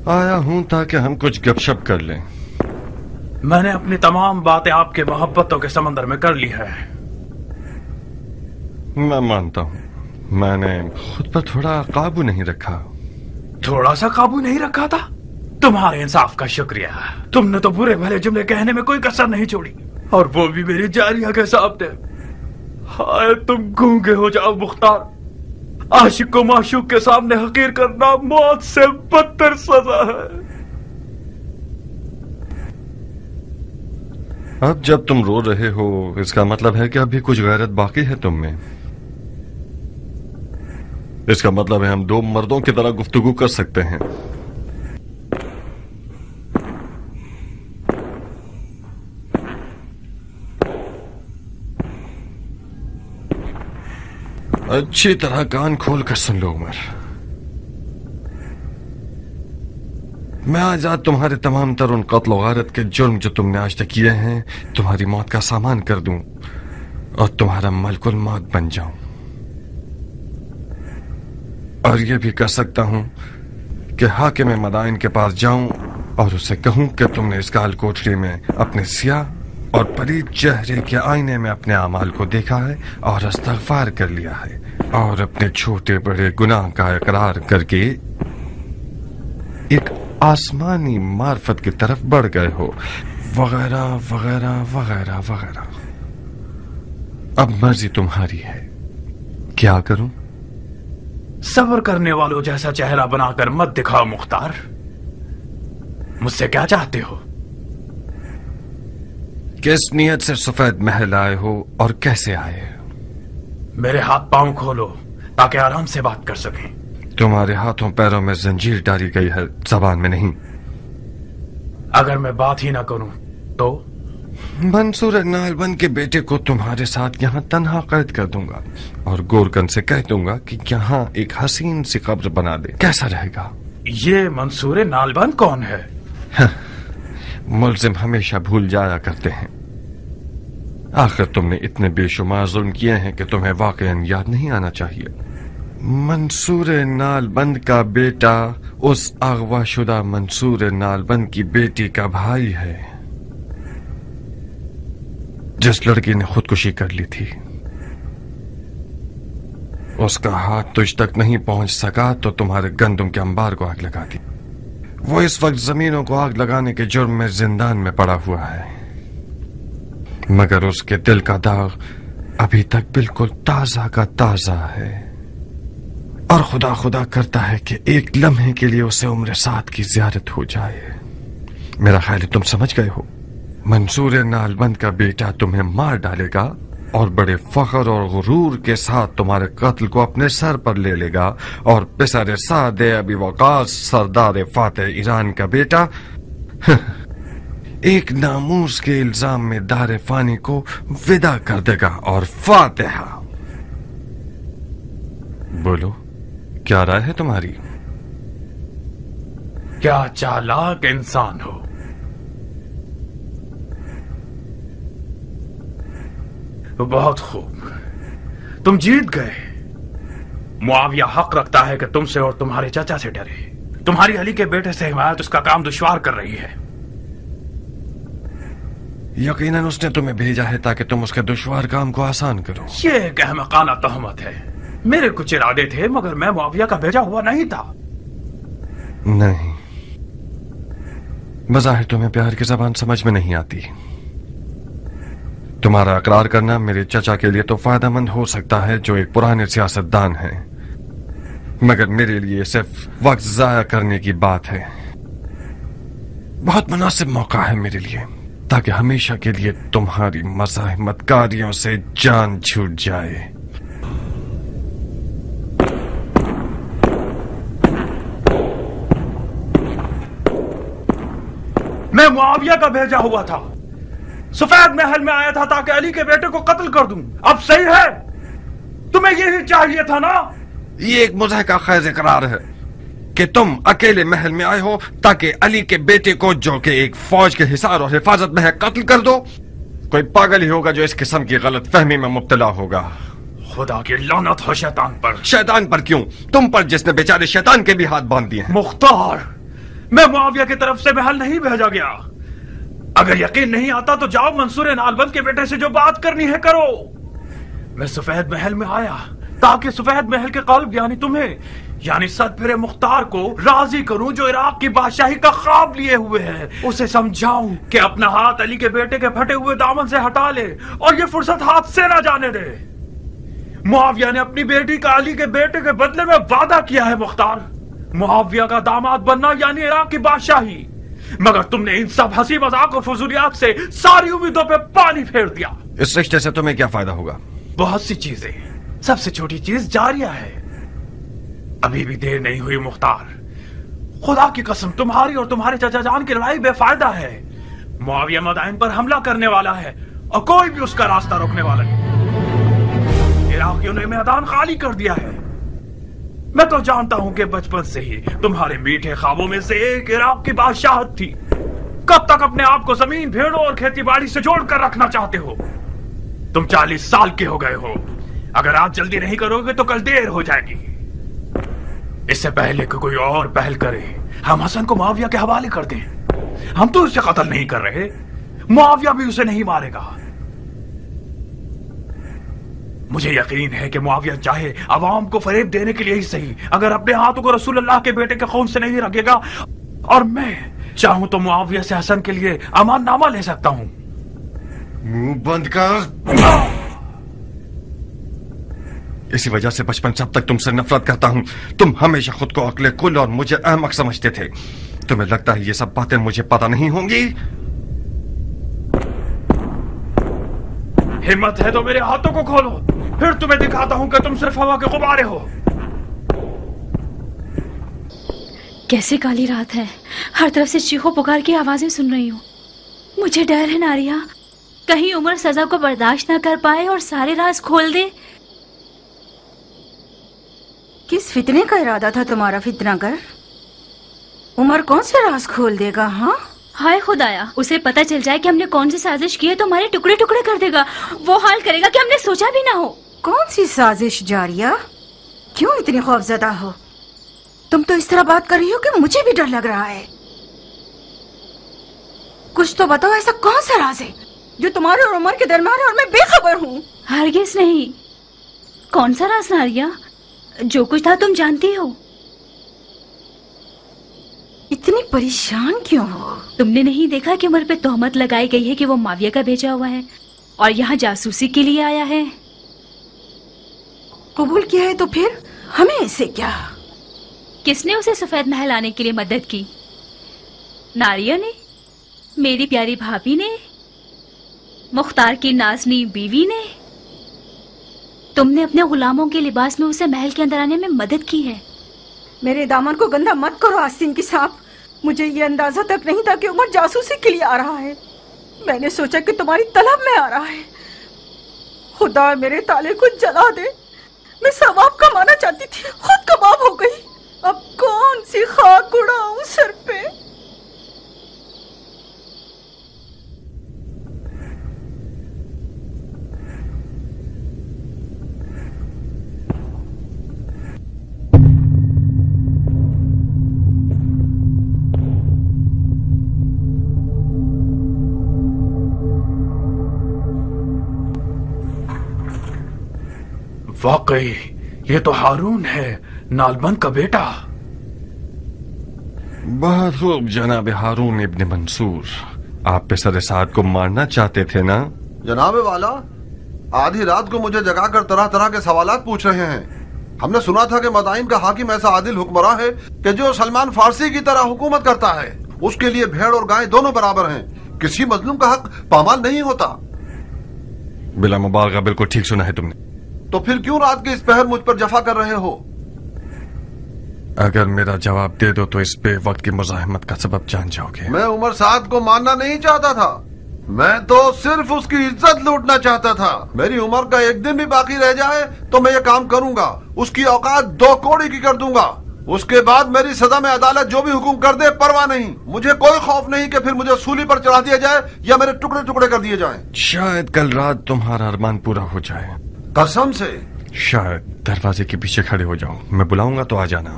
آیا ہوں تاکہ ہم کچھ گپ شپ کر لیں. میں نے اپنی تمام باتیں آپ کے محبتوں کے سمندر میں کر لی ہے. میں مانتا ہوں میں نے خود پر تھوڑا قابو نہیں رکھا. تھوڑا سا قابو نہیں رکھا تھا؟ تمہارے انصاف کا شکریہ. تم نے تو برے بھلے جملے کہنے میں کوئی کسر نہیں چھوڑی، اور وہ بھی میری جاریہ کے سامنے. ہائے تم گونگے ہو جاؤ مختار. عاشق کو معشوق کے سامنے حقیر کرنا موت سے بدتر سزا ہے. اب جب تم رو رہے ہو اس کا مطلب ہے کہ ابھی کچھ غیرت باقی ہے تم میں. اس کا مطلب ہے ہم دو مردوں کی طرح گفتگو کر سکتے ہیں. اچھی طرح کان کھول کر سن لو عمر. میں آج تمہارے تمام تر ان قتل و غارت کے جرم جو تم نے آج تک کیے ہیں تمہاری موت کا سامان کر دوں اور تمہارا ملک الموت بن جاؤں. اور یہ بھی کر سکتا ہوں کہ حاکم مدائن کے پاس جاؤں اور اسے کہوں کہ تم نے اس کال کوٹری میں اپنے سیاہ اور پلید چہرے کے آئینے میں اپنے اعمال کو دیکھا ہے اور استغفار کر لیا ہے اور اپنے چھوٹے بڑے گناہ کا اقرار کر کے ایک آسمانی معرفت کی طرف بڑھ گئے ہو، وغیرہ وغیرہ وغیرہ وغیرہ. اب مرضی تمہاری ہے، کیا کروں؟ صبر کرنے والوں جیسا چہرہ بنا کر مت دکھاؤ مختار. مجھ سے کیا چاہتے ہو؟ کس نیت سے سفید محل آئے ہو اور کیسے آئے؟ میرے ہاتھ پاؤں کھولو تاکہ آرام سے بات کر سکیں. تمہارے ہاتھوں پیروں میں زنجیر ڈالی گئی ہے، زبان میں نہیں. اگر میں بات ہی نہ کروں تو؟ منصور نالبند کے بیٹے کو تمہارے ساتھ یہاں تنہا قید کر دوں گا اور گورکن سے کہہ دوں گا کہ یہاں ایک حسین سی قبر بنا دے. کیسا رہے گا؟ یہ منصور نالبند کون ہے؟ ملزم ہمیشہ بھول جایا کرتے ہیں. آخر تم نے اتنے بے شمار ظلم کیے ہیں کہ تمہیں واقعاً یاد نہیں آنا چاہیے. منصور نالبند کا بیٹا اس اغوا شدہ منصور نالبند کی بیٹی کا بھائی ہے جس لڑکی نے خودکشی کر لی تھی. اس کا ہاتھ تجھ تک نہیں پہنچ سکا تو تمہارے گندم کے انبار کو آگ لگا دی. وہ اس وقت زمینوں کو آگ لگانے کے جرم میں زندان میں پڑا ہوا ہے، مگر اس کے دل کا داغ ابھی تک بالکل تازہ کا تازہ ہے اور خدا خدا کرتا ہے کہ ایک لمحے کے لیے اسے عمر سات کی زیارت ہو جائے. میرا خیال ہے تم سمجھ گئے ہو. منصور نالبند کا بیٹا تمہیں مار ڈالے گا اور بڑے فخر اور غرور کے ساتھ تمہارے قتل کو اپنے سر پر لے لے گا، اور پسر سعد ابی وقاص سردار فاتح ایران کا بیٹا ایک ناموس کے الزام میں دار فانی کو ودا کر دے گا. اور فاتحہ. بولو کیا رائے ہے تمہاری؟ کیا چالاک انسان ہو. بہت خوب، تم جیت گئے. معاویہ حق رکھتا ہے کہ تم سے اور تمہارے چچا سے ڈرے. تمہاری علی کے بیٹے سے حمایت اس کا کام دشوار کر رہی ہے. یقیناً اس نے تمہیں بھیجا ہے تاکہ تم اس کے دشوار کام کو آسان کرو. یہ ایک احمقانہ تہمت ہے. میرے کچھ ارادے تھے مگر میں معاویہ کا بھیجا ہوا نہیں تھا. نہیں، بظاہر تمہیں پیار کی زبان سمجھ میں نہیں آتی. تمہارا اقرار کرنا میرے چچا کے لیے تو فائدہ مند ہو سکتا ہے جو ایک پرانے سیاستدان ہیں، مگر میرے لیے صرف وقت ضائع کرنے کی بات ہے. بہت مناسب موقع ہے میرے لیے تاکہ ہمیشہ کے لیے تمہاری مزاحمت کاریوں سے جان چھوٹ جائے. میں معاویہ کا بھیجا ہوا تھا، سفید محل میں آیا تھا تاکہ علی کے بیٹے کو قتل کر دوں. اب صحیح ہے؟ تمہیں یہی چاہیے تھا نا؟ یہ ایک مضحکہ خیز اقرار ہے کہ تم اکیلے محل میں آئے ہو تاکہ علی کے بیٹے کو جو کہ ایک فوج کے حصار اور حفاظت میں ہے قتل کر دو. کوئی پاگل ہی ہوگا جو اس قسم کی غلط فہمی میں مبتلا ہوگا. خدا کی لعنت ہو شیطان پر. شیطان پر کیوں؟ تم پر جس نے بیچارے شیطان کے بھی ہاتھ باندھ دیے ہیں. مختار، میں معاویہ کی طرف سے محل نہیں بھیجا گیا. اگر یقین نہیں آتا تو جاؤ منصور نالبند کے بیٹے سے جو بات کرنی ہے کرو. میں سفید محل میں آیا تاکہ سفید محل کے قلب یعنی تمہیں یعنی صد پھرے مختار کو راضی کروں جو عراق کی بادشاہی کا خواب لیے ہوئے ہے. اسے سمجھاؤں کہ اپنا ہاتھ علی کے بیٹے کے پھٹے ہوئے دامن سے ہٹا لے اور یہ فرصت ہاتھ سے نہ جانے دے. معاویہ نے اپنی بیٹی کا علی کے بیٹے کے بدلے میں وعدہ کیا ہے مختار. معاویہ کا داماد بننا یعنی عراق کی بادشاہی. مگر تم نے ان سب ہنسی مذاق اور فضولیات سے ساری امیدوں پہ پانی پھیر دیا. اس رشتے سے تمہیں کیا فائدہ ہوگا؟ بہت سی چیزیں. سب سے چھوٹی چیز جاریہ ہے. ابھی بھی دیر نہیں ہوئی مختار. خدا کی قسم تمہاری اور تمہارے چچا جان کی لڑائی بے فائدہ ہے. معاویہ مدائن پر حملہ کرنے والا ہے اور کوئی بھی اس کا راستہ روکنے والا نہیں. عراقیوں نے میدان خالی کر دیا ہے. میں تو جانتا ہوں کہ بچپن سے ہی تمہارے میٹھے خوابوں میں سے ایک عراق کی بادشاہت تھی. کب تک اپنے آپ کو زمین بھیڑوں اور کھیتی باڑی سے جوڑ کر رکھنا چاہتے ہو؟ تم 40 سال کے ہو گئے ہو. اگر آج جلدی نہیں کرو گے تو کل دیر ہو جائے گی. اس سے پہلے کہ کوئی اور پہل کرے ہم حسن کو معاویہ کے حوالے کر دیں. ہم تو اسے قتل نہیں کر رہے. معاویہ بھی اسے نہیں مارے گا. مجھے یقین ہے کہ معاویہ چاہے عوام کو فریب دینے کے لیے ہی صحیح اگر اپنے ہاتھوں کو رسول اللہ کے بیٹے کے خون سے نہیں رگے گا. اور میں چاہوں تو معاویہ سے حسن کے لیے امان نامہ لے سکتا ہوں. منہ بند کر. اسی وجہ سے بچپن سے اب تک تم سے نفرت کرتا ہوں. تم ہمیشہ خود کو عقل کل اور مجھے احمق سمجھتے تھے. تمہیں لگتا ہے یہ سب باتیں مجھے پتہ نہیں ہوں گی؟ ہمت ہے تو میرے ہاتھوں کو کھولو پھر تمہیں دکھاتا ہوں کہ تم صرف ہوا کے غبارے ہو. کیسے کالی رات ہے. ہر طرف سے چیخو پکار کی آوازیں سن رہی ہوں. مجھے ڈر ہے ناریہ کہیں عمر سزا کو برداشت نہ کر پائے اور سارے راز کھول دے. کس فتنے کا ارادہ تھا تمہارا فتنہ گر؟ عمر کون سے راز کھول دے گا؟ ہاں ہائے خدایا اسے پتہ چل جائے کہ ہم نے کون سی سازش کی ہے تو ہمارے ٹکڑے ٹکڑے کر دے گا. وہ حال کرے گا کہ ہم نے سوچا بھی نہ ہو. کون سی سازش جاریہ؟ کیوں اتنی خوفزدہ ہو؟ تم تو اس طرح بات کر رہی ہو کہ مجھے بھی ڈر لگ رہا ہے. کچھ تو بتاؤ ایسا کون سا راز ہے جو تمہارے اور عمر کے درمیان ہے اور میں بے خبر ہوں؟ ہرگز نہیں. کون سا راز ناریہ؟ جو کچھ تھا تم جانتی ہو. اتنی پریشان کیوں ہو؟ تم نے نہیں دیکھا کہ عمر پہ تہمت لگائی گئی ہے کہ وہ معاویہ کا بھیجا ہوا ہے اور یہاں جاسوسی کے لیے آیا ہے. قبول کیا ہے تو پھر ہمیں اسے کیا؟ کس نے اسے سفید محل آنے کے لیے مدد کی؟ ناریہ نے؟ میری پیاری بھابھی نے؟ مختار کی نازنی بیوی نے؟ تم نے اپنے غلاموں کے لباس میں اسے محل کے اندر آنے میں مدد کی ہے. میرے دامن کو گندا مت کرو آستین کی سانپ. مجھے یہ اندازہ تک نہیں تھا کہ عمر جاسوسی کے لیے آ رہا ہے. میں نے سوچا کہ تمہاری طلب میں آ رہا ہے. خدا میرے تالے کو جلا دے. میں ثواب کمانا چاہتی تھی خود کباب ہو گئی. اب کون سی خاک اڑاؤں سر پہ؟ واقعی یہ تو ہارون ہے نالبند کا بیٹا. بہت خوب جناب ہارون ابن منصور. آپ پسر سعد کو مارنا چاہتے تھے نا؟ جناب والا آدھی رات کو مجھے جگا کر طرح طرح کے سوالات پوچھ رہے ہیں. ہم نے سنا تھا کہ مدائن کا حاکم ایسا عادل حکمراں ہے کہ جو سلمان فارسی کی طرح حکومت کرتا ہے. اس کے لیے بھیڑ اور گائے دونوں برابر ہیں. کسی مظلوم کا حق پامال نہیں ہوتا. بلا مبالغہ بالکل ٹھیک سنا ہے تم نے. تو پھر کیوں رات کے اس پہر مجھ پر جفا کر رہے ہو؟ اگر میرا جواب دے دو تو اس بے وقت کی مزاحمت کا سبب جان جاؤ گے. میں عمر سعد کو ماننا نہیں چاہتا تھا. میں تو صرف اس کی عزت لوٹنا چاہتا تھا. میری عمر کا ایک دن بھی باقی رہ جائے تو میں یہ کام کروں گا. اس کی اوقات 2 کوڑی کی کر دوں گا. اس کے بعد میری سزا میں عدالت جو بھی حکم کر دے پرواہ نہیں. مجھے کوئی خوف نہیں کہ پھر مجھے سولی پر چڑھا دیا جائے یا میرے ٹکڑے ٹکڑے کر دیے جائیں. شاید کل رات تمہارا ارمان پورا ہو جائے. قسم سے. شاید. دروازے کے پیچھے کھڑے ہو جاؤ. میں بلاؤں گا تو آ جانا.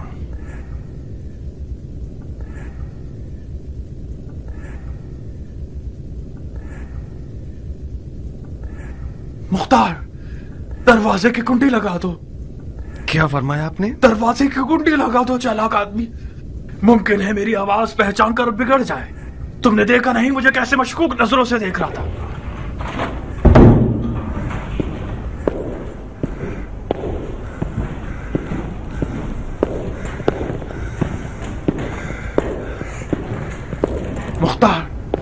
मुख्तार, दरवाजे की कुंडी लगा दो। क्या फरमाया आपने? दरवाजे की कुंडी लगा दो चालाक आदमी। मुमकिन है मेरी आवाज पहचान कर बिगड़ जाए। तुमने देखा नहीं मुझे कैसे मशकूक नजरों से देख रहा था।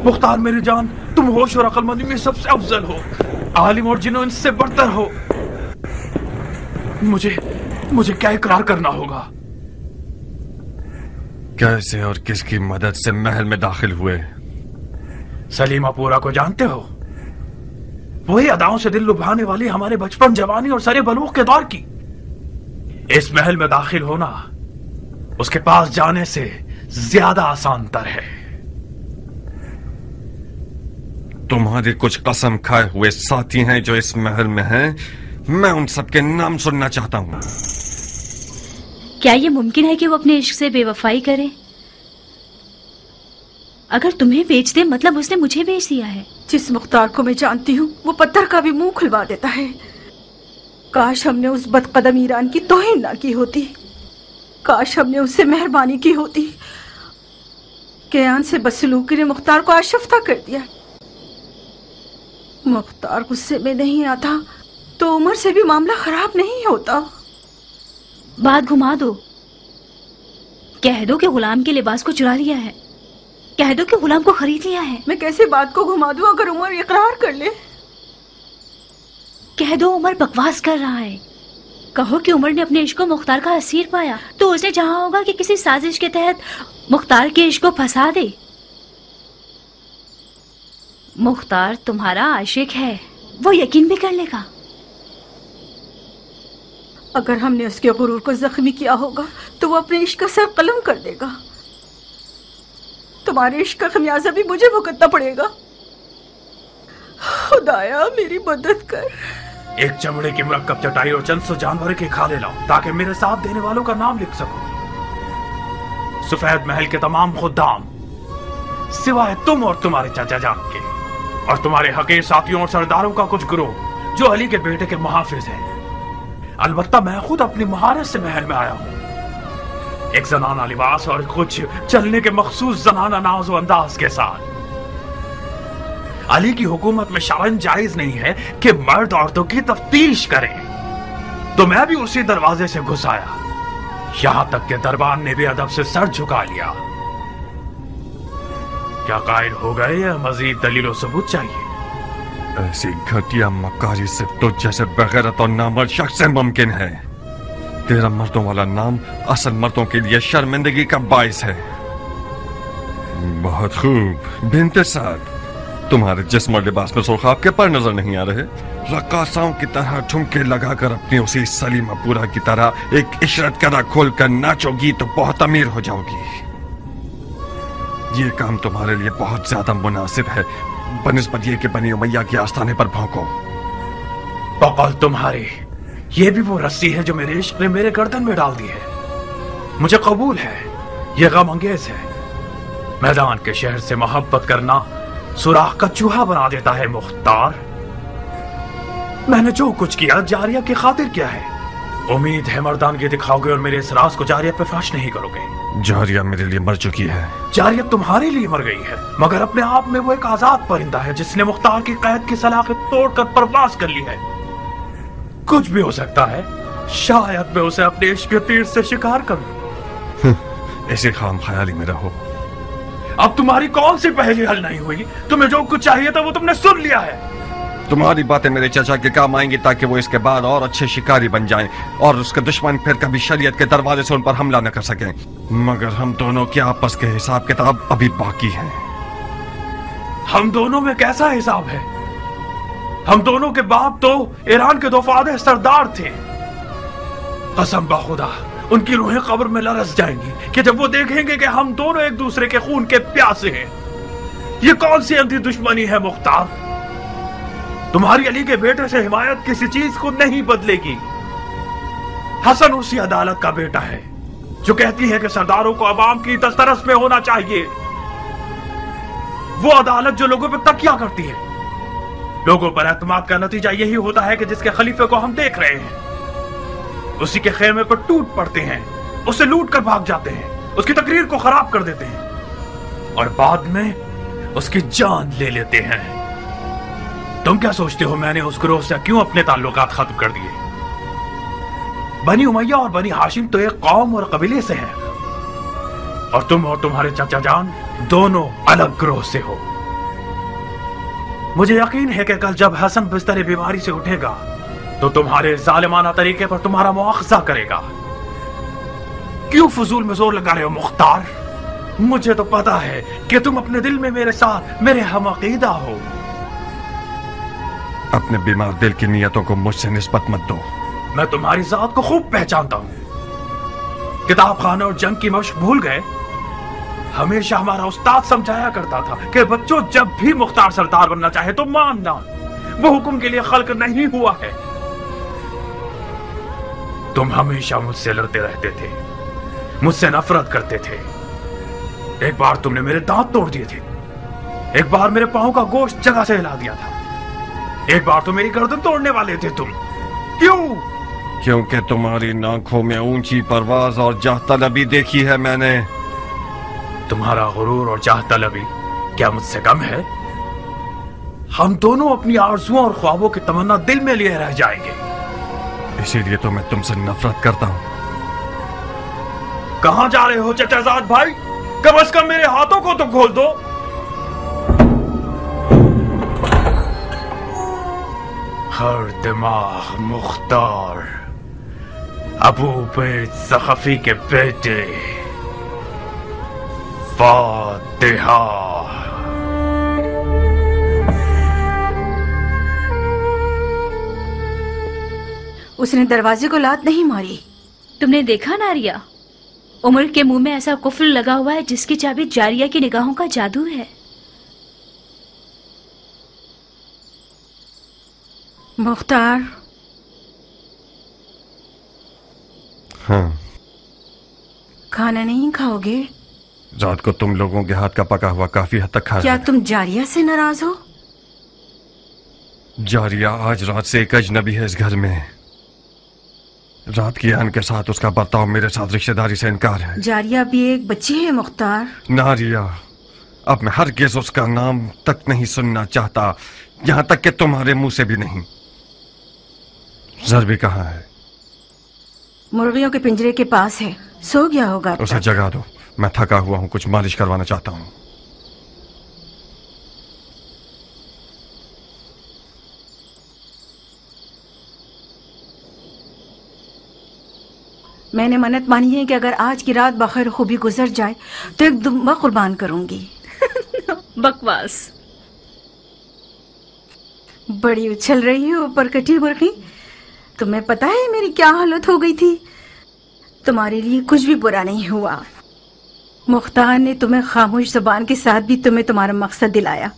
मुख्तार मेरी जान, तुम होश और अक्लमंदी में सबसे अफजल हो, आलिम और जिन्हों इनसे बढ़तर हो। मुझे क्या इकरार करना होगा? कैसे और किसकी मदद से महल में दाखिल हुए? सलीमापुरा को जानते हो? वही अदाओं से दिल लुभाने वाली हमारे बचपन, जवानी और सरे बलूग के दौर की। इस महल में दाखिल होना उसके पास जाने से ज्यादा आसान तर है। तुम्हारे कुछ कसम खाए हुए साथी हैं जो इस महल में हैं। मैं उन सबके नाम सुनना चाहता हूं। क्या ये मुमकिन है कि वो अपने इश्क से बेवफाई करे? अगर तुम्हें बेच दे मतलब उसने मुझे बेच दिया है। जिस मुख्तार को मैं जानती हूँ वो पत्थर का भी मुंह खुलवा देता है। काश हमने उस बदकदम ईरान की तौहीन ना की होती। काश हमने उससे मेहरबानी की होती। कयान से बदसलूकी ने मुख्तार को आशफ्ता कर दिया। मुख्तार गुस्से में नहीं आता तो उमर से भी मामला खराब नहीं होता। बात घुमा दो। कह दो कि गुलाम के लिबास को चुरा लिया है। कह दो कि गुलाम को खरीद लिया है। मैं कैसे बात को घुमा दूं अगर उमर इकरार कर ले? कह दो उमर बकवास कर रहा है। कहो कि उमर ने अपने इश्क को मुख्तार का असीर पाया तो उसने चाहा होगा कि किसी साजिश के तहत मुख्तार के इश्क को फंसा दे। मुख्तार तुम्हारा आशिक है, वो यकीन भी कर लेगा। अगर हमने उसके गुरूर को जख्मी किया होगा तो वो अपने इश्क का सर कलम कर देगा। तुम्हारे इश्क का खमियाजा भी मुझे भुगतना पड़ेगा। खुदाया मेरी मदद कर। एक चमड़े की मुरक्कब चटाई और चंद सौ जानवर के खाले लाओ ताकि मेरे साथ देने वालों का नाम लिख सकूं। सफेद महल के तमाम खुद्दाम सिवाय तुम और तुम्हारे चाचा जान के, और तुम्हारे हकीर साथियों और सरदारों का कुछ गिरोह जो अली के बेटे के मुहाफिज हैं। अलबत्ता मैं खुद अपनी महारत से महल में आया हूँ, एक जनाना लिबास और कुछ चलने के मखसूस जनाना नाज़ो अंदाज के साथ। अली की हुकूमत में शरन जायज नहीं है कि मर्द औरतों की तफ्तीश करें, तो मैं भी उसी दरवाजे से घुस आया। यहां तक कि दरबार ने भी अदब से सर झुका लिया। क्या कायल हो गए या मजीद दलील और सबूत चाहिए? ऐसी घटिया मकारी से तो जैसे बगैरत और नामर्द शख्स से मुमकिन है। तेरा मर्दों वाला नाम असल मर्दों के लिए शर्मिंदगी का बाइस है। बहुत खूब बिन्ते साद, तुम्हारे जिस्म और लिबास में सुर्खाब के पर नजर नहीं आ रहे। रक्कासाओं की तरह ठुमके लगाकर अपनी उसी सलीमापुरा की तरह एक इशरत कदा खोल कर नाचोगी तो बहुत अमीर हो जाओगी। ये काम तुम्हारे लिए बहुत ज्यादा मुनासिब है बनिस्बत ये कि बनी उमैया के आस्थाने पर भौंको। बकौल तुम्हारी, ये भी वो रस्सी है जो मेरे इश्क ने मेरे गर्दन में डाल दी है। मुझे कबूल है, ये गम अंगेज है। मैदान के शहर से मोहब्बत करना सुराख का चूहा बना देता है मुख्तार। मैंने जो कुछ किया जारिया की खातिर किया है। उम्मीद है मर्दानगी दिखाओगे और मेरे इस राज को जारिया पे फाश नहीं करोगे। जारिया मेरे लिए मर चुकी है। जारिया तुम्हारे लिए मर गई है, मगर अपने आप में वो एक आजाद परिंदा है जिसने मुख्तार की कैद की सलाखें तोड़कर परवाज कर ली है। कुछ भी हो सकता है, शायद मैं उसे अपने इश्क के तीर से शिकार करूं। ऐसे खाम ख्याली में रहो। अब तुम्हारी कौन सी पहेली हल नहीं हुई? तुम्हें जो कुछ चाहिए था वो तुमने सुन लिया है। तुम्हारी बातें मेरे चाचा के काम आएंगी ताकि वो इसके बाद और अच्छे शिकारी बन जाएं और उसके दुश्मन फिर कभी शरीयत के दरवाजे से उन पर हमला न कर सकें। मगर हम दोनों के आपस के हिसाब किताब अभी बाकी है। हम दोनों में कैसा हिसाब है? हम दोनों के बाप तो ईरान के दोफादे सरदार थे। कसम बखुदा उनकी रूहें कब्र में लरस जाएंगी कि जब वो देखेंगे कि हम दोनों एक दूसरे के खून के प्यासे हैं। ये कौन सी अंधी दुश्मनी है मुख्तार? तुम्हारी अली के बेटे से हिमायत किसी चीज को नहीं बदलेगी। हसन उसी अदालत का बेटा है जो कहती है कि सरदारों को अवाम की दस्तरस में होना चाहिए। वो अदालत जो लोगों पे तकिया करती है। लोगों पर एतमाद का नतीजा यही होता है कि जिसके खलीफे को हम देख रहे हैं उसी के खेमे पर टूट पड़ते हैं, उसे लूट कर भाग जाते हैं, उसकी तकरीर को खराब कर देते हैं और बाद में उसकी जान ले लेते हैं। तुम क्या सोचते हो मैंने उस ग्रोह से क्यों अपने ताल्लुकात खत्म कर दिए? बनी उमैया और बनी हाशिम तो एक कौम और कबीले से हैं और तुम और तुम्हारे चाचा जान दोनों अलग ग्रोह से हो। मुझे यकीन है कि कल जब हसन बिस्तर बीमारी से उठेगा तो तुम्हारे जालिमाना तरीके पर तुम्हारा मुआखजा करेगा। क्यों फजूल में जोर लगा रहे हो मुख्तार? मुझे तो पता है कि तुम अपने दिल में मेरे साथ मेरे हमअकीदा हो। अपने बीमार दिल की नियतों को मुझसे निस्बत मत दो। मैं तुम्हारी जात को खूब पहचानता हूं। किताब खाना और जंग की मशक भूल गए? हमेशा हमारा उस्ताद समझाया करता था कि बच्चों जब भी मुख्तार सरदार बनना चाहे तो मानना, वो हुक्म के लिए खल्क नहीं हुआ है। तुम हमेशा मुझसे लड़ते रहते थे, मुझसे नफरत करते थे। एक बार तुमने मेरे दांत तोड़ दिए थे, एक बार मेरे पांव का गोश्त जगह से हिला दिया था, एक बार तो मेरी गर्दन तोड़ने वाले थे तुम। क्यों? क्योंकि तुम्हारी आंखों में ऊंची परवाज और जाह तलबी देखी है मैंने। तुम्हारा गुरूर और जाह तलबी क्या मुझसे कम है? हम दोनों अपनी आरज़ुओं और ख्वाबों की तमन्ना दिल में लिए रह जाएंगे। इसीलिए तो मैं तुमसे नफरत करता हूं। कहां जा रहे हो चचाजाद भाई? कम से कम मेरे हाथों को तो खोल दो। हर दिमाग मुख्तार, अबू बैद सखफी के बेटे, फातिहा। उसने दरवाजे को लात नहीं मारी। तुमने देखा नारिया, उमर के मुंह में ऐसा कुफ्र लगा हुआ है जिसकी चाबी जारिया की निगाहों का जादू है। मुख्तार। हाँ। खाना नहीं खाओगे? रात को तुम लोगों के हाथ का पका हुआ काफी हद तक खाया। क्या तुम जारिया से नाराज हो? जारिया आज रात से एक अजनबी है इस घर में। रात की आन के साथ उसका बर्ताव मेरे साथ रिश्तेदारी से इनकार है। जारिया भी एक बच्ची है मुख्तार। नारिया, अब मैं हरगिज़ उसका नाम तक नहीं सुनना चाहता, यहां तक कि तुम्हारे मुंह से भी नहीं। ज़रबी कहाँ है? मुर्गियों के पिंजरे के पास है, सो गया होगा। उसे जगा दो, मैं थका हुआ हूं, कुछ मालिश करवाना चाहता हूं। मैंने मन्नत मानी है कि अगर आज की रात बखैर खूबी गुजर जाए तो एक दुम्बा कुर्बान करूंगी। बकवास। बड़ी उछल रही हो ऊपर कटी मुर्गी। तुम्हें पता है मेरी क्या हालत हो गई थी? तुम्हारे लिए कुछ भी बुरा नहीं हुआ। मुख्तार ने तुम्हें खामोश जुबान के साथ भी तुम्हें तुम्हारा मकसद दिलाया।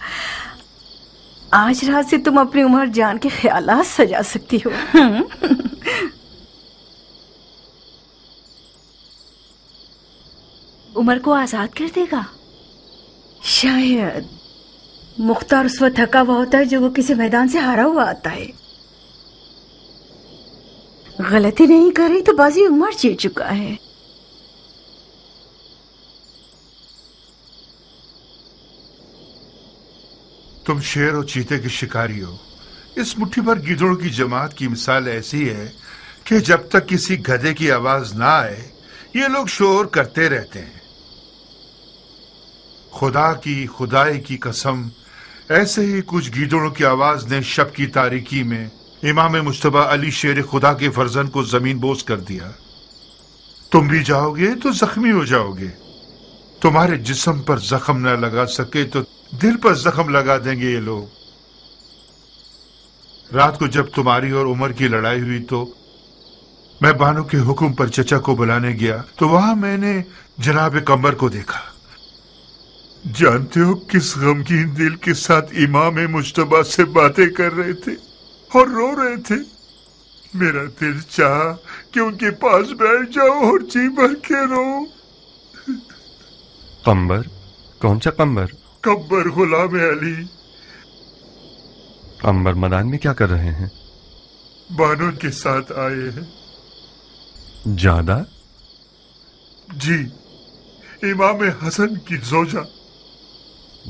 आज रात से तुम अपनी उमर जान के ख्यालात सजा सकती हो। उमर को आजाद कर देगा? शायद। मुख्तार उस वक्त थका हुआ होता है जो वो किसी मैदान से हारा हुआ आता है। गलती नहीं करी तो बाजी उमर जीत चुका है। तुम शेर और चीते के शिकारी हो। इस मुट्ठी भर गिद्धों की जमात की मिसाल ऐसी है कि जब तक किसी गधे की आवाज ना आए ये लोग शोर करते रहते हैं। खुदा की खुदाई की कसम, ऐसे ही कुछ गीदड़ों की आवाज ने शब की तारीकी में इमाम मुश्तबा अली शेर खुदा के फर्जन को जमीन बोझ कर दिया। तुम भी जाओगे तो जख्मी हो जाओगे। तुम्हारे जिस्म पर जख्म न लगा सके तो दिल पर जख्म लगा देंगे ये लोग। रात को जब तुम्हारी और उमर की लड़ाई हुई तो मैं बानो के हुक्म पर चचा को बुलाने गया तो वहां मैंने जनाब कमर को देखा। जानते हो किस गमगीन दिल के साथ इमाम मुश्तबा से बातें कर रहे थे और रो रहे थे। मेरा दिल चाहा कि उनके पास बैठ जाओ और जी भर के रो। कम्बर? कौन सा कम्बर? कब्बर गुलाम अली। अंबर मैदान में क्या कर रहे हैं? बानो के साथ आए हैं। ज्यादा? जी, इमाम हसन की जोजा।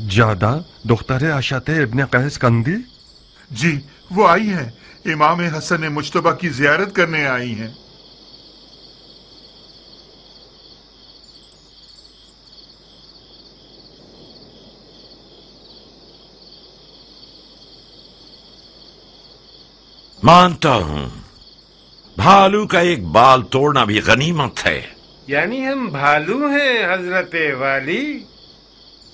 ज्यादा दुख्तर आशाते इब्ने कैस कंदी? जी, वो आई हैं। इमाम हसन मुज्तबा की जियारत करने आई हैं। मानता हूं भालू का एक बाल तोड़ना भी गनीमत है। यानी हम भालू हैं हजरत वाली?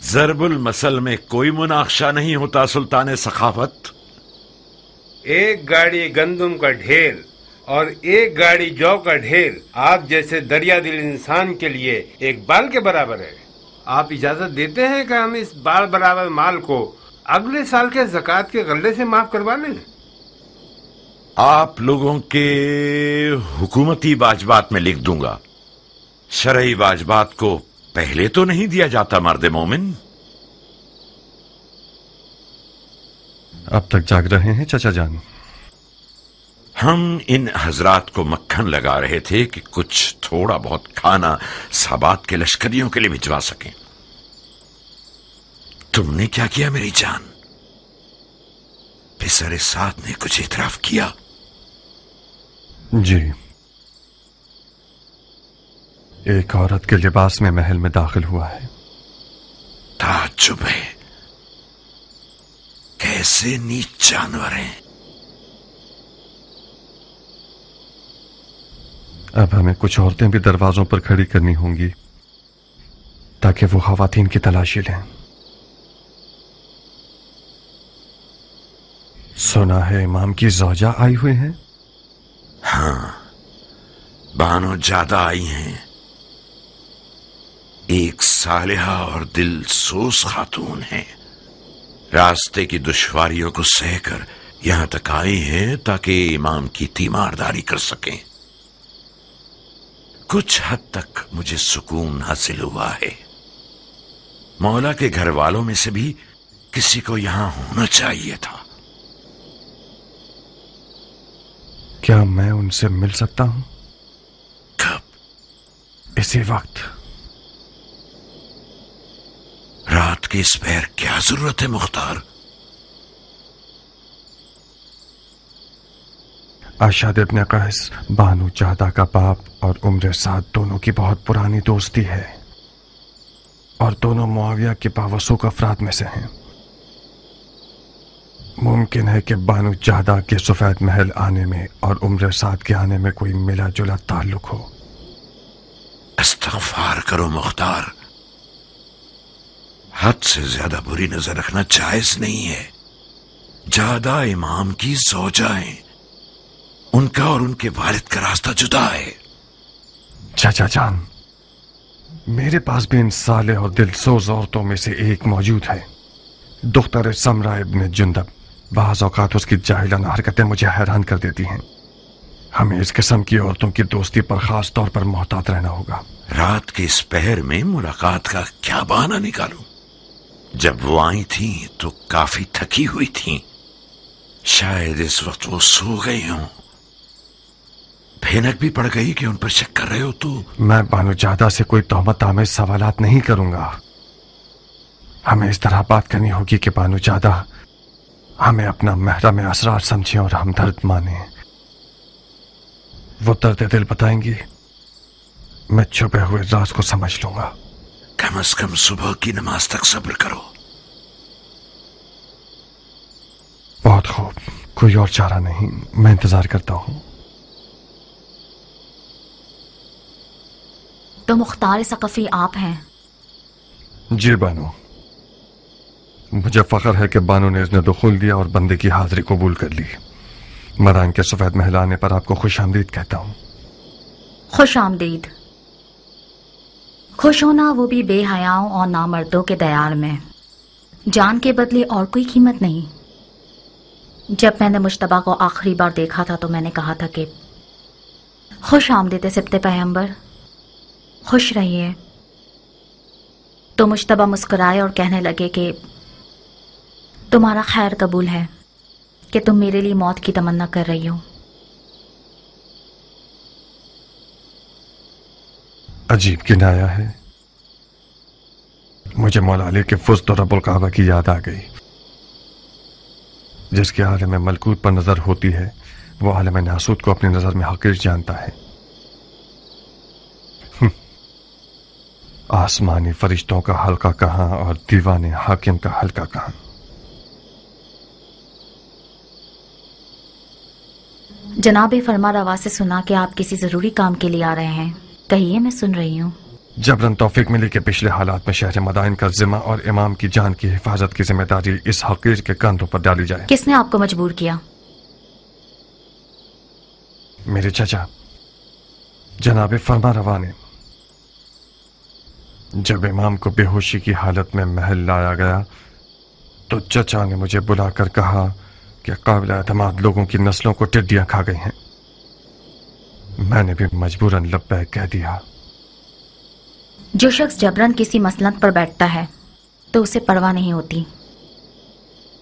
जरबुल मसल में कोई मुनाक्शा नहीं होता सुल्तान सखावत। एक गाड़ी गंदुम का ढेर और एक गाड़ी जौ का ढेर आप जैसे दरिया दिल इंसान के लिए एक बाल के बराबर है। आप इजाजत देते हैं कि हम इस बाल बराबर माल को अगले साल के ज़कात के गल्ले से माफ करवा लें? आप लोगों के हुकूमती वाजबात में लिख दूंगा। शरई वाजबात को पहले तो नहीं दिया जाता मर्द मोमिन। अब तक जाग रहे हैं चचा जान? हम इन हजरात को मक्खन लगा रहे थे कि कुछ थोड़ा बहुत खाना साबात के लश्करियों के लिए भिजवा सकें। तुमने क्या किया मेरी जान? पिसर साथ ने कुछ इतराफ किया? जी, एक औरत के लिबास में महल में दाखिल हुआ है। ताज्जुब है, कैसे नीच जानवर हैं। अब हमें कुछ औरतें भी दरवाजों पर खड़ी करनी होंगी ताकि वो खवातीन की तलाशी लें। सुना है इमाम की ज़ौजा आई हुई हैं? हाँ, बानो ज्यादा आई हैं। एक सालिहा और दिल सोस खातून है। रास्ते की दुश्वारियों को सहकर यहां तक आई हैं ताकि इमाम की तीमारदारी कर सकें। कुछ हद तक मुझे सुकून हासिल हुआ है। मौला के घर वालों में से भी किसी को यहां होना चाहिए था। क्या मैं उनसे मिल सकता हूं? कब? इसी वक्त। रात के इस पैर क्या जरूरत है मुख्तार? अशाद इब्ने कैस बानू चाहदा का बाप और उम्र साद दोनों की बहुत पुरानी दोस्ती है और दोनों मुआविया के बावसूक अफराद में से हैं। मुमकिन है कि बानू चाहदा के सफेद महल आने में और उम्र साद के आने में कोई मिला जुला ताल्लुक हो। इस्तग़फ़ार करो मुख्तार, हद से ज्यादा बुरी नजर रखना जायज नहीं है। ज्यादा इमाम की ज़ौजा है, उनका और उनके वालिद का रास्ता जुदा है। चाचा जान, मेरे पास भी इन साले और दिलसोज औरतों में से एक मौजूद है, दुख्तर समरा इब्न जुंदब। बाज़ औक़ात उसकी जाहिलाना हरकतें मुझे हैरान कर देती हैं। हमें इस किस्म की औरतों की दोस्ती पर खास तौर पर मोहतात रहना होगा। रात के इस पहर में मुलाकात का क्या बहाना निकालूं? जब वो आई थी तो काफी थकी हुई थी। शायद इस वक्त वो सो गई हों। भैनक भी पड़ गई कि उन पर शक कर रहे हो तो? मैं बानू जादा से कोई तोहमत आमेज सवालात नहीं करूंगा। हमें इस तरह बात करनी होगी कि बानू जादा हमें अपना महरम असरार समझें और हमदर्द माने। वो दर्द दिल बताएंगी, मैं छुपे हुए राज को समझ लूंगा। कम से कम सुबह की नमाज तक सब्र करो। बहुत खूब, कोई और चारा नहीं, मैं इंतजार करता हूं। तो मुख्तार सकफी आप हैं? जी बानू, मुझे फख्र है कि बानू ने इसने दुखुल दिया और बंदे की हाजिरी कबूल कर ली। मरान के सफेद महल आने पर आपको खुश आमदीद कहता हूं। खुश आमदीद। खुश होना, वो भी बेहयाओं और नामर्दों के दयार में। जान के बदले और कोई कीमत नहीं। जब मैंने मुश्तबा को आखिरी बार देखा था तो मैंने कहा था कि खुश आमदीद सिब्ते पैगंबर, खुश रहिए। तो मुश्तबा मुस्कुराए और कहने लगे कि तुम्हारा खैर कबूल है। कि तुम मेरे लिए मौत की तमन्ना कर रही हो। अजीब किनाया है। मुझे मौला अली के फुस्त और रब्बुल काबा की याद आ गई, जिसके आलम मलकूत पर नजर होती है वो आलम नासूत को अपनी नजर में हकीर जानता है। आसमानी फरिश्तों का हल्का कहां और दीवाने हाकिम का हल्का कहां। जनाब फरमा रवा से सुना कि आप किसी जरूरी काम के लिए आ रहे हैं। कहिए, मैं सुन रही हूँ। जबरन तौफीक मिली के पिछले हालात में शहर मदाइन का जिम्मा और इमाम की जान की हिफाजत की जिम्मेदारी इस हकीर के कंधों पर डाली जाए। किसने आपको मजबूर किया? मेरे चचा जनाब फरमा रवा ने। जब इमाम को बेहोशी की हालत में महल लाया गया तो चचा ने मुझे बुलाकर कहा कि काबिल एतमाद लोगों की नस्लों को टिड्डियां खा गई हैं। मैंने भी मजबूरन लब्बैक कह दिया। जो शख्स जबरन किसी मसनद पर बैठता है तो उसे परवाह नहीं होती।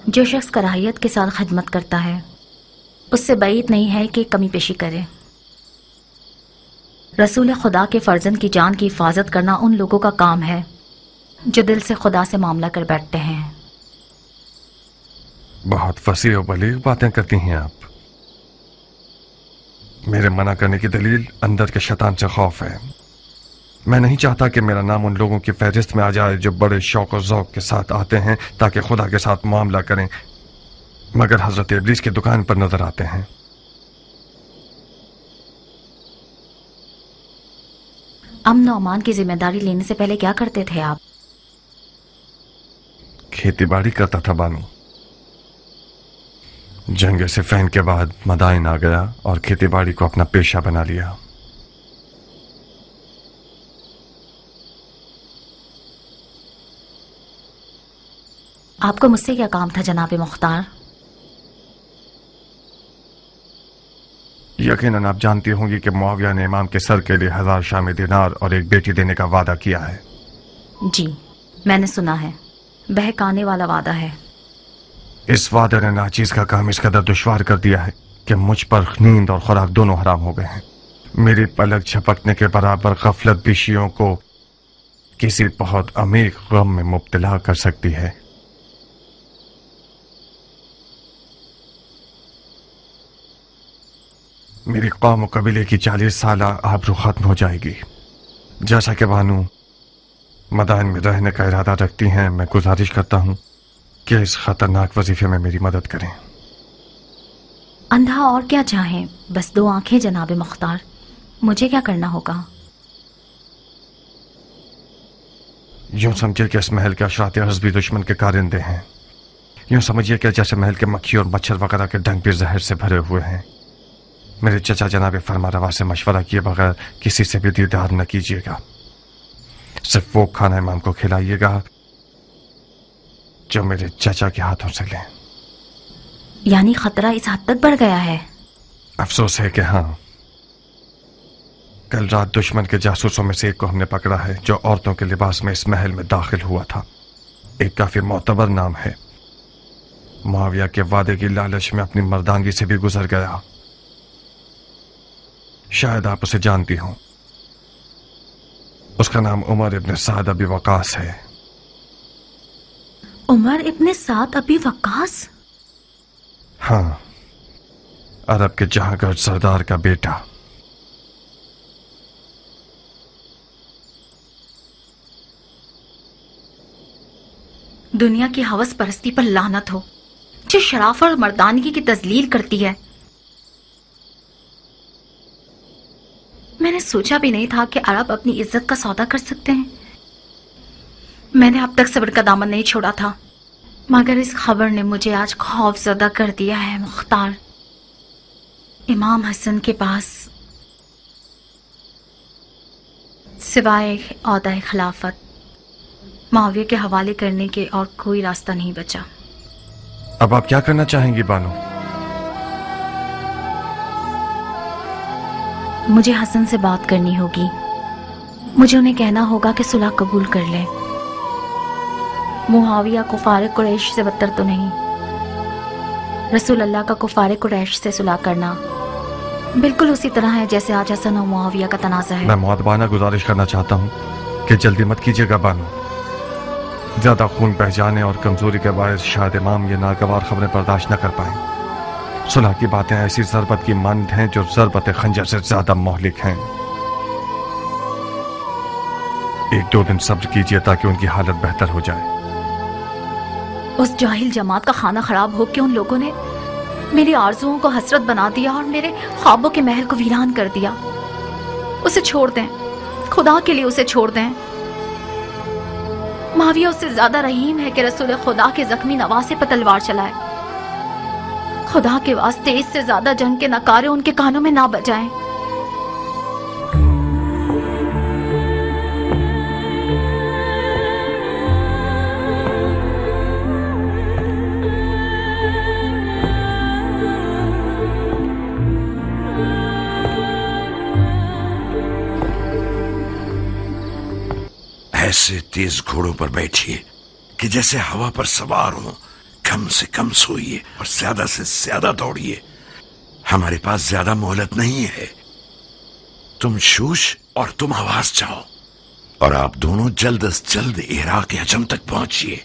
जो शख्स कराहियत के साथ खिदमत करता है उससे बैद नहीं है कि कमी पेशी करे। रसूल खुदा के फर्जंद की जान की हिफाजत करना उन लोगों का काम है जो दिल से खुदा से मामला कर बैठते हैं। बहुत फसीह और बलीग बातें करती हैं आप। मेरे मना करने की दलील अंदर के शैतान से खौफ है। मैं नहीं चाहता कि मेरा नाम उन लोगों की फहरिस्त में आ जाए जो बड़े शौक और ज़ौक के साथ आते हैं ताकि खुदा के साथ मामला करें, मगर हजरत इब्लीस की दुकान पर नजर आते हैं। अमन और अमान की जिम्मेदारी लेने से पहले क्या करते थे आप? खेती बाड़ी करता था बानू। जंग सिफ़ैन के बाद मदाइन आ गया और खेती बाड़ी को अपना पेशा बना लिया। आपको मुझसे क्या काम था जनाब मुख्तार? यकीनन आप जानती होंगी कि मुआविया ने इमाम के सर के लिए 1000 शामी दिनार और एक बेटी देने का वादा किया है। जी, मैंने सुना है। बहकाने वाला वादा है। इस वादे ने नाचीज का काम इस कदर दुश्वार कर दिया है कि मुझ पर नींद और खुराक दोनों हराम हो गए हैं। मेरी पलक झपकने के बराबर गफलत बिशियों को किसी बहुत अमीर गम में मुब्तला कर सकती है। मेरी कौम और कबीले की 40 साल आबरू खत्म हो जाएगी। जैसा कि बानू मदाइन में रहने का इरादा रखती हैं, मैं गुजारिश करता हूं कि इस खतरनाक वजीफे में मेरी मदद करें। अंधा और क्या चाहें, बस 2 आंखें जनाब मुख्तार। मुझे क्या करना होगा? यूं समझिए कि इस महल के अशरात हज़बी दुश्मन के कारिंदे हैं। यूं समझिए कि जैसे महल के मक्खी और मच्छर वगैरह के डंक भी जहर से भरे हुए हैं। मेरे चचा जनाब फरमा रवा से मशवरा किए बगैर किसी से भी दीदार न कीजिएगा। सिर्फ वो खाना इमाम को खिलाइएगा जो मेरे चचा के हाथों से लें। यानी खतरा इस हद तक बढ़ गया है? अफसोस है कि हाँ। कल रात दुश्मन के जासूसों में से एक को हमने पकड़ा है जो औरतों के लिबास में इस महल में दाखिल हुआ था। एक काफी मोतबर नाम है। मुआविया के वादे की लालच में अपनी मर्दानगी से भी गुजर गया। शायद आप उसे जानती हो। उसका नाम उमर इब्न साद अबी वकास है। उमर इब्न साद अबी वकास? हाँ, अरब के जहांगीर सरदार का बेटा। दुनिया की हवस परस्ती पर लानत हो जो शराफत और मर्दानगी की तजलील करती है। मैंने सोचा भी नहीं था कि अरब अपनी इज्जत का सौदा कर सकते हैं। मैंने अब तक सब्र का दामन नहीं छोड़ा था, मगर इस खबर ने मुझे आज खौफजदा कर दिया है। मुख्तार, इमाम हसन के पास सिवाय औहदा खिलाफत मुआविया के हवाले करने के और कोई रास्ता नहीं बचा। अब आप क्या करना चाहेंगी बानो? मुझे हसन से बात करनी होगी। मुझे उन्हें कहना होगा कि सुलह कबूल कर ले। मुआविया को फारिक कुरैश से बदतर तो नहीं। रसूल अल्लाह का कुफारे कुरैश से सुलह करना बिल्कुल उसी तरह है जैसे आज हसन और मुआविया का तनाज़ा है। मैं मुअद्दबाना गुजारिश करना चाहता हूँ कि जल्दी मत कीजिएगा बानो। ज्यादा खून बह जाने और कमजोरी के बायस शायद इमाम ये नागवार खबरें बर्दाश्त न कर पाए। सुलह की बातें ऐसी ज़रबत की मानद हैं जो ज़रबत खंजर से ज्यादा मोहलिक हैं। 1-2 दिन सब्र कीजिए ताकि उनकी हालत बेहतर हो जाए। उस जाहिल जमात का खाना खराब हो के उन लोगों ने मेरी आरज़ुओं को हसरत बना दिया और मेरे ख्वाबों के महल को वीरान कर दिया। उसे छोड़ दें, खुदा के लिए उसे छोड़ दें। मुआविया उससे ज्यादा रहीम है कि रसूल खुदा के जख्मी नवासे पर तलवार चलाए। खुदा के वास्ते इससे ज्यादा जंग के नकारे उनके कानों में ना बजाएं। ऐसे तेज घोड़ों पर बैठिए कि जैसे हवा पर सवार हो। कम से कम सोइए और ज्यादा से ज्यादा दौड़िए। हमारे पास ज्यादा मोहलत नहीं है। तुम शूश और तुम आवाज जाओ और आप दोनों जल्द अज जल्द इराक के हजम तक पहुंचिए।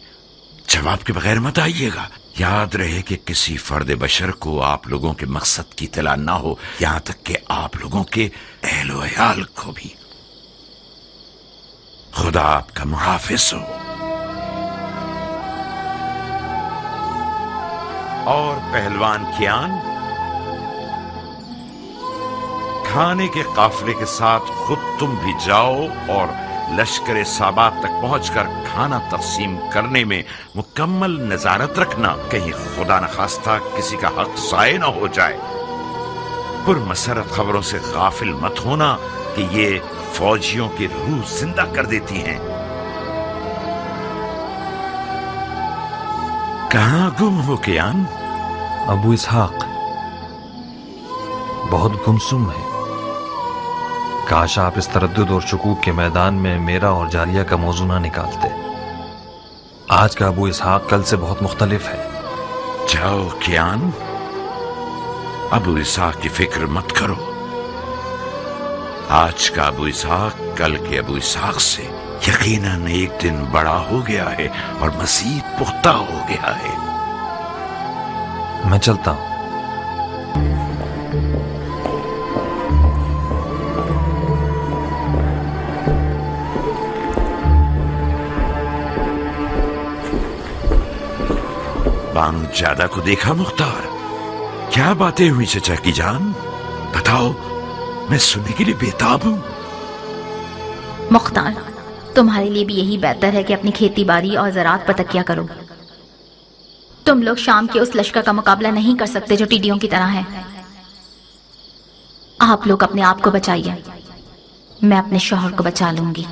जवाब के बगैर मत आइएगा। याद रहे कि किसी फर्द बशर को आप लोगों के मकसद की इत्तला ना हो, यहां तक कि आप लोगों के अहलो अयाल को भी। खुदा आपका मुहाफिज हो। और पहलवान कियान, खाने के काफिले के साथ खुद तुम भी जाओ और लश्कर साबात तक पहुंचकर खाना तकसीम करने में मुकम्मल नजारत रखना। कहीं खुदा न खास्ता किसी का हक ज़ाय न हो जाए। पुरमसरत खबरों से गाफिल मत होना कि ये फौजियों की रूह जिंदा कर देती हैं। कहां गुम हो कियान? अबू इसहाक बहुत गुमसुम है। काश आप इस तरद्दुद और शुकूक के मैदान में मेरा और जारिया का मौजू ना निकालते। आज का अबू इसहाक कल से बहुत मुख्तलिफ है। जाओ कियान, अबू इसहाक की फिक्र मत करो। आज का अबू इसहाक कल के अबू इसहाक से यकीनन एक दिन बड़ा हो गया है और मज़ीद पुख्ता हो गया है। मैं चलता हूं। बानू ज्यादा को देखा मुख्तार? क्या बातें हुई चचा की जान? बताओ, मैं सुनने के लिए बेताब हूं। मुख्तार, तुम्हारे लिए भी यही बेहतर है कि अपनी खेती बाड़ी और ज़राअत पर तकिया करो। तुम लोग शाम के उस लश्कर का मुकाबला नहीं कर सकते जो टिड्डियों की तरह है। आप लोग अपने आप को बचाइए, मैं अपने शौहर को बचा लूंगी।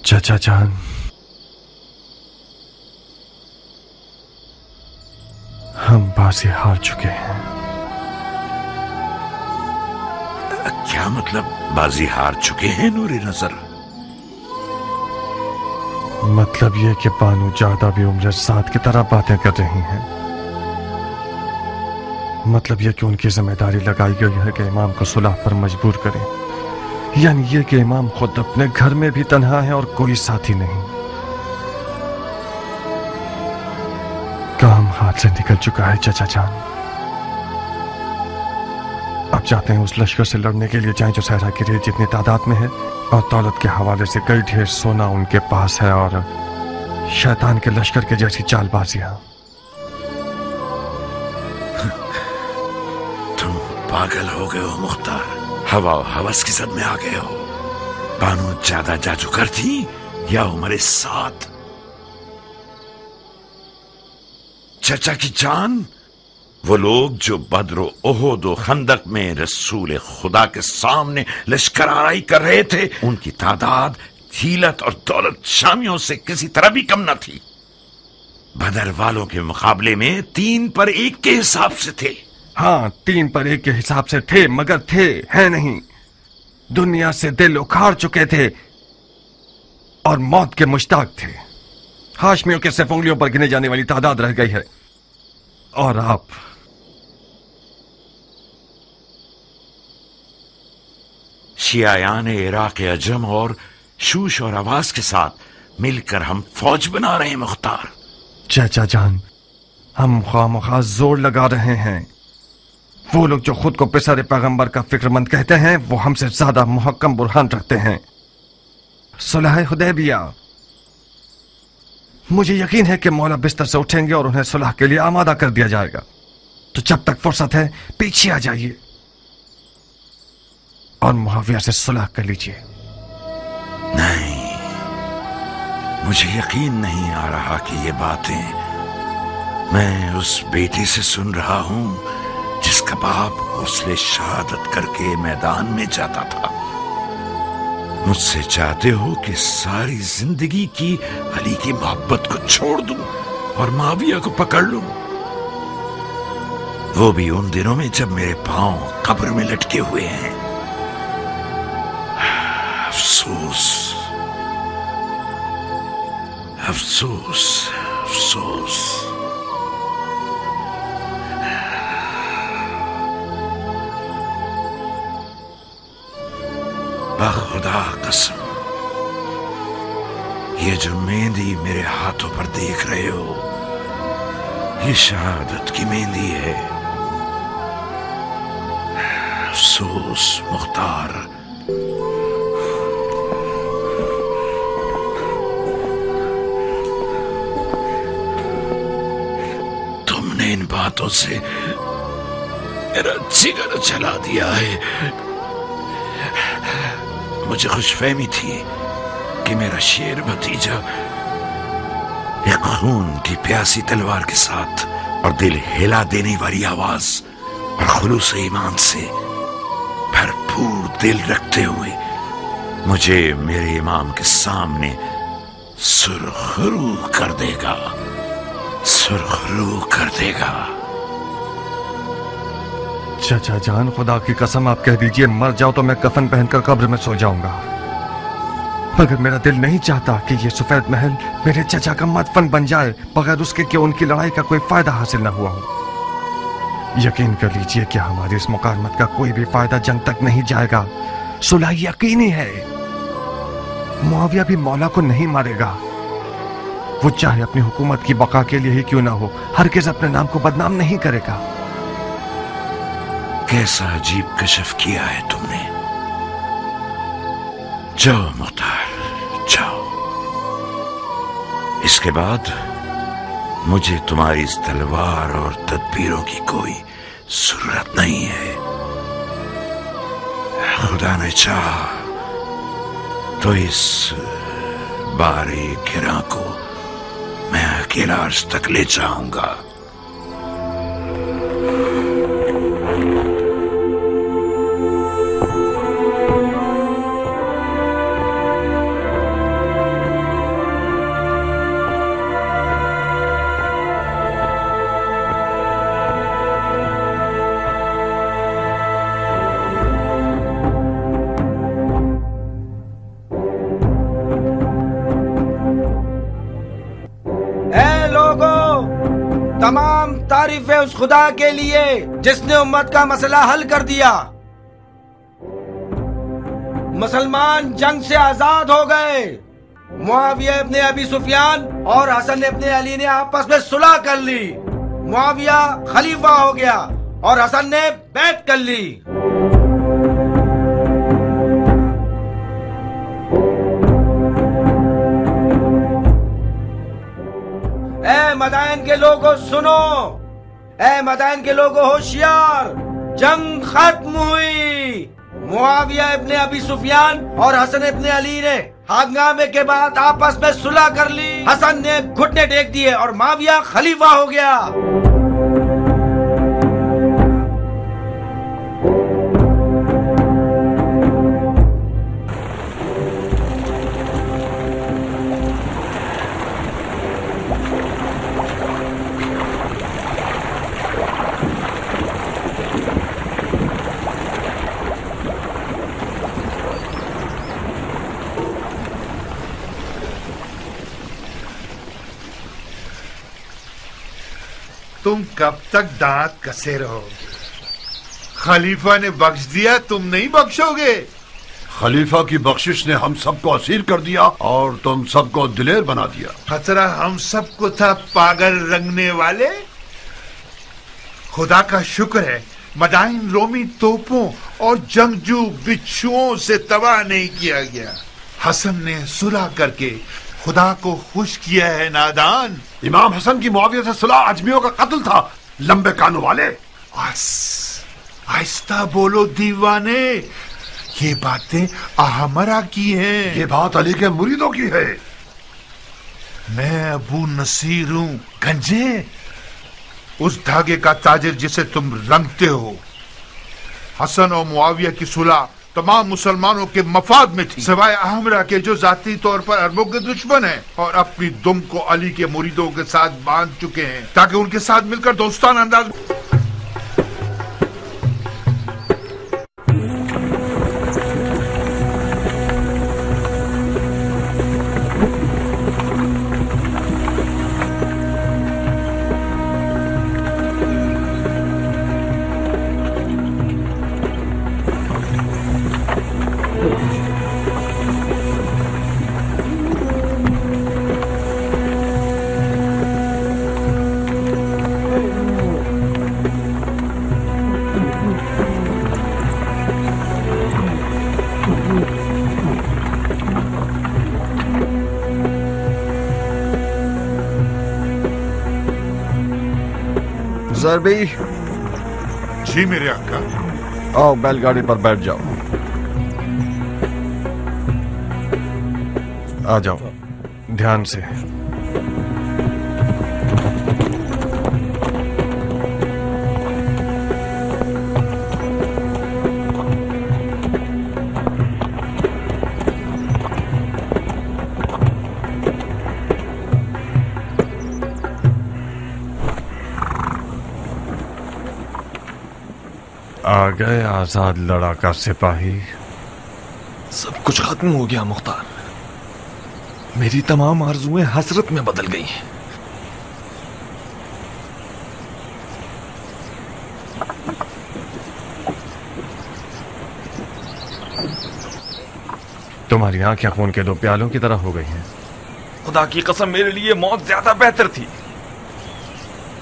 चाचा जान, हम बाजी हार चुके हैं। क्या मतलब बाजी हार चुके हैं नूरे नजर? मतलब ये कि बानू ज्यादा भी उम्र साथ की तरह बातें कर रही हैं। मतलब ये कि उनकी जिम्मेदारी लगाई गई है कि इमाम को सुलह पर मजबूर करें। यानी ये कि इमाम खुद अपने घर में भी तन्हा है और कोई साथी नहीं। काम हाथ से निकल चुका है चाचा जान। अब चाहते हैं उस लश्कर से लड़ने के लिए जाएं जो सहरा की रेत जितनी तादाद में है, और दौलत के हवाले से कई ढेर सोना उनके पास है, और शैतान के लश्कर के जैसी चालबाजियां। तुम पागल हो गए हो मुख्तार। हवा और हवस की जद में आ गए हो। बानू ज्यादा जादूगर थी या उम्र साथ? चचा की जान, वो लोग जो बद्र ओहद और खंदक में रसूल खुदा के सामने लश्कराई कर रहे थे, उनकी तादाद हिलत और दौलत शामियों से किसी तरह भी कम न थी। बदर वालों के मुकाबले में 3 पर 1 के हिसाब से थे। हाँ, 3 पर 1 के हिसाब से थे, मगर थे है नहीं। दुनिया से दिल उखाड़ चुके थे। और मौत के मुश्ताक थे। हाशमियों के सिर्फ उंगलियों पर गिने जाने वाली तादाद रह गई है, और आप शियायान इराक अजम और शूश और आवाज के साथ मिलकर हम फौज बना रहे हैं मुख्तार। चाचा जान, हम खामखा जोर लगा रहे हैं। वो लोग जो खुद को पिसर पैगंबर का फिक्रमंद कहते हैं, वो हमसे ज्यादा मुहक्कम बुरहान रखते हैं। सुलह हुदैबिया, मुझे यकीन है कि मौला बिस्तर से उठेंगे और उन्हें सुलह के लिए आमादा कर दिया जाएगा। तो जब तक फुर्सत है पीछे आ जाइए और मुआविया से सुलह कर लीजिए। नहीं, मुझे यकीन नहीं आ रहा कि ये बातें मैं उस बेटी से सुन रहा हूं जिसका बाप उसने शहादत करके मैदान में जाता था। मुझसे चाहते हो कि सारी जिंदगी की अली की मोहब्बत को छोड़ दूं और माविया को पकड़ लूं, वो भी उन दिनों में जब मेरे पांव कब्र में लटके हुए हैं। अफसोस, अफसोस, अफसोस। खुदा कसम, ये जो मेहंदी मेरे हाथों पर देख रहे हो, ये शहादत की मेहंदी है। अफसोस मुख्तार, तुमने इन बातों से मेरा जिगर जला दिया है। मुझे खुशफहमी थी कि मेरा शेर भतीजा एक खून की प्यासी तलवार के साथ और दिल हिला देने वाली आवाज और खुलूस ईमान से भरपूर दिल रखते हुए मुझे मेरे इमाम के सामने सुरखरू कर देगा, सुरखरू कर देगा। चाचा जान, खुदा की कसम आप कह दीजिए मर जाओ तो मैं कफन पहनकर कब्र में सो जाऊंगा, मगर मेरा दिल नहीं चाहता कि ये सफेद महल मेरे चाचा का मदफन बन जाए बगैर उसके कि उनकी लड़ाई का कोई फायदा हासिल न हुआ हो। यकीन कर लीजिए कि हमारी इस मुकालमत का कोई भी फायदा जंग तक नहीं जाएगा। सुलह यकीनी है। मुआविया भी मौला को नहीं मारेगा। वो चाहे अपनी हुकूमत की बका के लिए ही क्यों ना हो, हरगिज़ अपने नाम को बदनाम नहीं करेगा। कैसा अजीब कशफ किया है तुमने। जाओ मुख्तार, जाओ। इसके बाद मुझे तुम्हारी इस तलवार और तदबीरों की कोई जरूरत नहीं है। खुदा ने चाहा तो इस बारे गिरा को मैं अकेला अर्श तक ले जाऊंगा। तमाम तारीफें उस खुदा के लिए जिसने उम्मत का मसला हल कर दिया। मुसलमान जंग से आजाद हो गए। मुआविया इब्ने अबी सुफियान और हसन इब्ने अली ने आपस में सुलह कर ली। मुआविया खलीफा हो गया और हसन ने बैत कर ली। ए मदाइन के लोगों सुनो, ए मदाइन के लोगों होशियार, जंग खत्म हुई। मुआविया इब्ने अबी सुफियान और हसन इब्ने अली ने हंगामे के बाद आपस में सुलह कर ली। हसन ने घुटने टेक दिए और मुआविया खलीफा हो गया। तुम कब तक दांत कसे रहो? खलीफा ने बख्श दिया, तुम नहीं बख्शोगे? खलीफा की बख्शिश ने हम सबको असीर कर दिया और तुम सबको दिलेर बना दिया। खतरा हम सबको था, पागल रंगने वाले। खुदा का शुक्र है मदाइन रोमी तोपों और जंगजू बिच्छुओं से तबाह नहीं किया गया। हसन ने सुलह करके खुदा को खुश किया है। नादान, इमाम हसन की मुआविया से सुलह अजमियों का कत्ल था, लंबे कानों वाले। आहिस्ता बोलो दीवाने, ये बातें अहमरा की हैं। ये बात अली के मुरीदों की है। मैं अबू नसीर हूं, गंजे, उस धागे का ताजिर जिसे तुम रंगते हो। हसन और मुआविया की सुलह तमाम मुसलमानों के मफाद में थी, सिवाय अहमरा के जो जाती तौर पर अरबों के दुश्मन हैं और अपनी दुम को अली के मुरीदों के साथ बांध चुके हैं ताकि उनके साथ मिलकर दोस्ताना अंदाज। ज़रबी, जी मेरे आका। आओ बैलगाड़ी पर बैठ जाओ। आ जाओ ध्यान से। आ गए आजाद लड़ाका सिपाही। सब कुछ खत्म हो गया मुख्तार। मेरी तमाम आरज़ुएं हसरत में बदल गई हैं। तुम्हारी आंखें खून के दो प्यालों की तरह हो गई हैं। खुदा की कसम, मेरे लिए मौत ज्यादा बेहतर थी।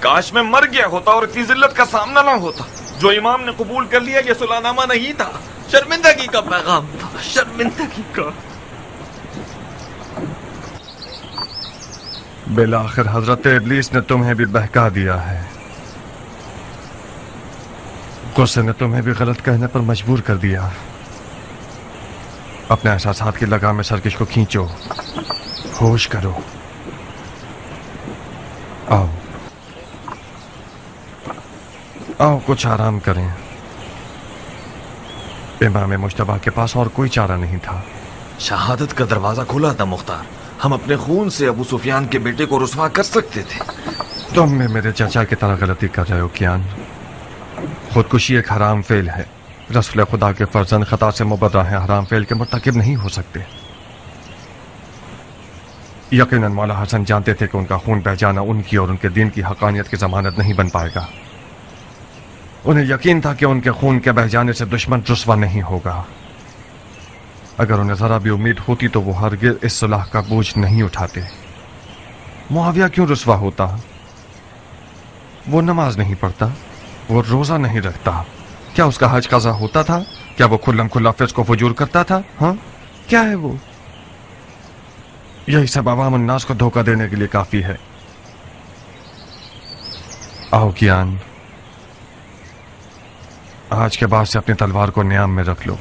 काश मैं मर गया होता और इतनी जिल्लत का सामना ना होता। जो इमाम ने कबूल कर लिया ये सुलहनामा नहीं था, शर्मिंदगी का पैगाम था, शर्मिंदगी का। बिलाखिर हजरत इब्लीस ने तुम्हें भी बहका दिया है। गुस्से ने तुम्हें भी गलत कहने पर मजबूर कर दिया। अपने एहसासात की लगाम में सरकश को खींचो, होश करो। आओ आओ कुछ आराम करें। इमाम मुश्तबा के पास और कोई चारा नहीं था। शहादत का दरवाजा खुला था मुख्तार। हम अपने खून से अबू सुफियान के बेटे को रुसवा कर सकते थे। तुम में मेरे चाचा की तरह गलती कर रहे हो कियान। खुदकुशी एक हराम फेल है। रसूल खुदा के फर्जंद खता से मुबर्रा है, हराम फेल के मुर्तकिब नहीं हो सकते। यकीनन मौला हसन जानते थे कि उनका खून बह जाना उनकी और उनके दीन की हकानियत की जमानत नहीं बन पाएगा। उन्हें यकीन था कि उनके खून के बह जाने से दुश्मन रुसवा नहीं होगा। अगर उन्हें जरा भी उम्मीद होती तो वो हरगिज़ इस सुलह का बोझ नहीं उठाते। मुआविया क्यों रुसवा होता? वो नमाज नहीं पढ़ता, वो रोजा नहीं रखता। क्या उसका हज कज़ा होता था? क्या वो खुल्लम खुल्ला फिस्क व फुजूर करता था? हाँ, क्या है वो? यही सब अवाम उन्नास को धोखा देने के लिए काफी है। आओ कियान, आज के बाद से अपनी तलवार को नियाम में रख लो।